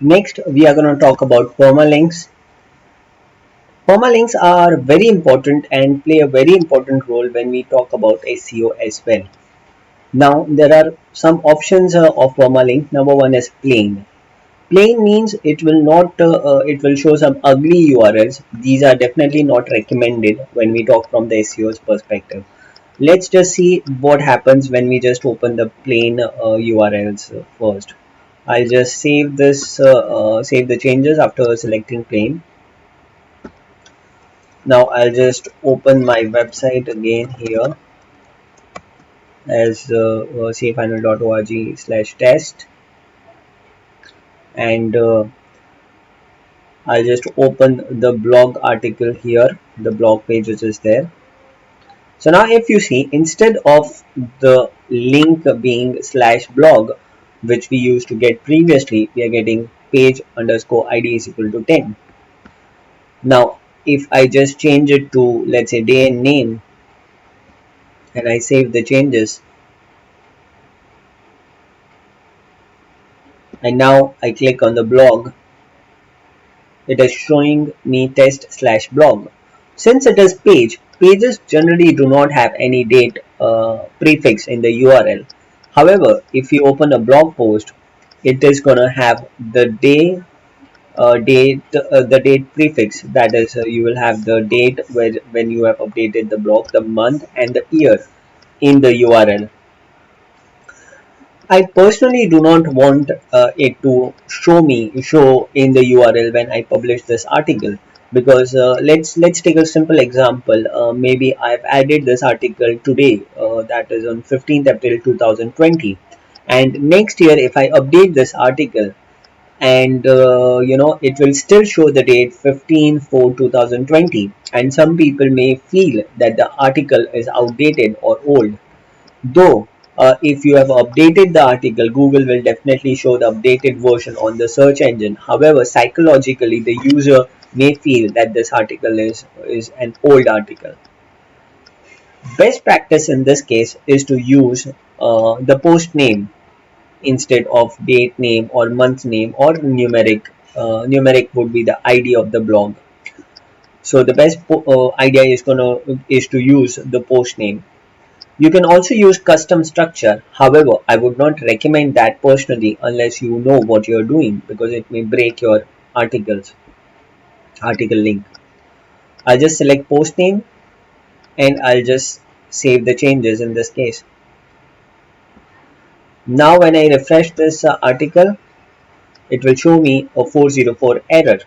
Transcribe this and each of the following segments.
Next, we are going to talk about permalinks. Permalinks are very important and play a very important role when we talk about SEO as well. Now, there are some options of permalink. Number one is plain. Plain means it will show some ugly URLs. These are definitely not recommended when we talk from the SEO's perspective. Let's just see what happens when we just open the plain URLs first. I'll just save the changes after selecting plain. Now I'll just open my website again here as cfinal.org/test, and I'll just open the blog article here, the blog page which is there. So now if you see, instead of the link being /blog, which we used to get previously, we are getting page_id is equal to 10. Now if I just change it to, let's say, day and name, and I save the changes, and now I click on the blog, it is showing me test/blog. Since it is pages generally do not have any date prefix in the URL. However, if you open a blog post, it is gonna have the the date prefix. That is, you will have the date when you have updated the blog, the month, and the year in the URL. I personally do not want it to show in the URL when I publish this article, because let's take a simple example. Maybe I've added this article today, that is on 15th April 2020, and next year if I update this article, and it will still show the date 15/4/2020, and some people may feel that the article is outdated or old. Though, if you have updated the article, Google will definitely show the updated version on the search engine. However, psychologically, the user may feel that this article is an old article. Best practice in this case is to use the post name instead of date name or month name or numeric. Numeric would be the ID of the blog. So the best idea is to use the post name. You can also use custom structure. However, I would not recommend that personally unless you know what you're doing, because it may break your article link. I'll just select post name, and I'll just save the changes in this case. Now when I refresh this article, it will show me a 404 error.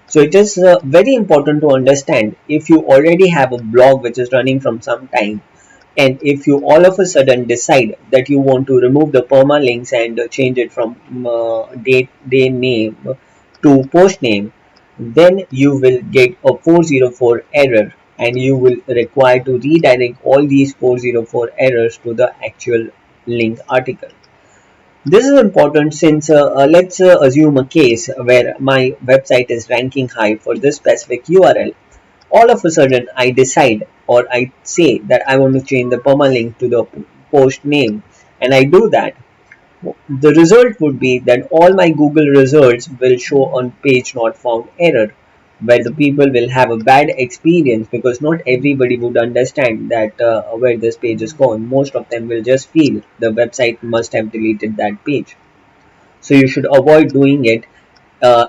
So it is very important to understand, if you already have a blog which is running from some time, and if you all of a sudden decide that you want to remove the permalinks and change it from day name to post name, then you will get a 404 error, and you will require to redirect all these 404 errors to the actual link article. This is important since let's assume a case where my website is ranking high for this specific URL. All of a sudden I decide, or I say that I want to change the permalink to the post name, and I do that. The result would be that all my Google results will show on page not found error, where the people will have a bad experience, because not everybody would understand that where this page is gone. Most of them will just feel the website must have deleted that page. So you should avoid doing it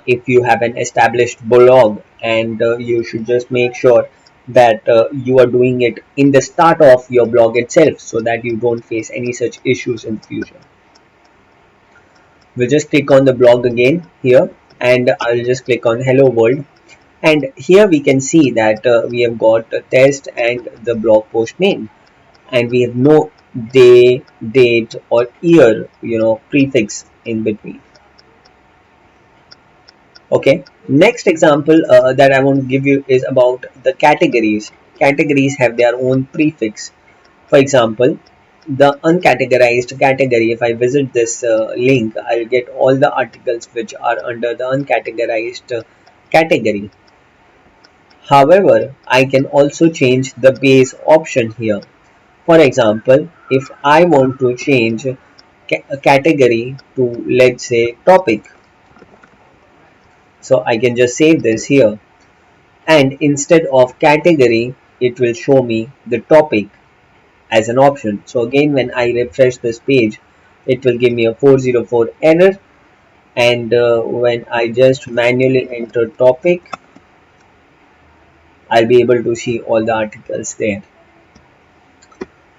if you have an established blog, and you should just make sure that you are doing it in the start of your blog itself, so that you don't face any such issues in the future. We'll just click on the blog again here, and I'll just click on hello world, and here we can see that we have got a test and the blog post name, and we have no day, date, or year prefix in between. Okay, next example that I want to give you is about the categories. Categories have their own prefix. For example, the uncategorized category, if I visit this link, I'll get all the articles which are under the uncategorized category. However, I can also change the base option here. For example, if I want to change a category to, let's say, topic, So I can just save this here, and instead of category it will show me the topic as an option. So again, when I refresh this page, it will give me a 404 error, and when I just manually enter topic, I'll be able to see all the articles there.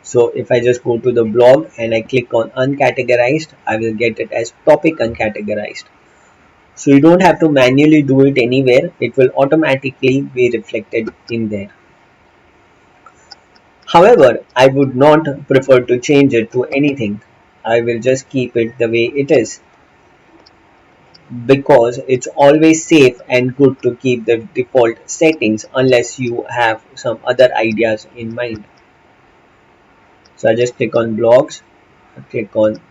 So if I just go to the blog and I click on uncategorized, I will get it as topic uncategorized. So you don't have to manually do it anywhere, it will automatically be reflected in there. However, I would not prefer to change it to anything. I will just keep it the way it is, because it's always safe and good to keep the default settings unless you have some other ideas in mind. So I just click on blogs, I click on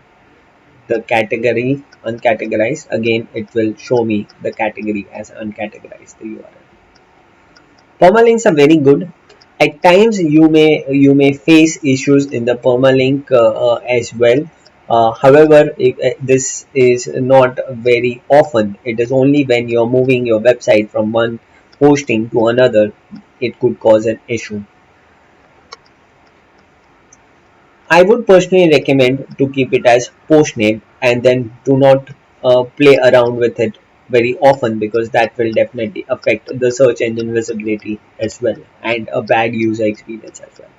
the category uncategorized. Again, it will show me the category as uncategorized, the URL. Permalinks are very good. At times you may face issues in the permalink as well. However, this is not very often. It is only when you're moving your website from one hosting to another it could cause an issue. I would personally recommend to keep it as post name and then do not play around with it very often, because that will definitely affect the search engine visibility as well and a bad user experience as well.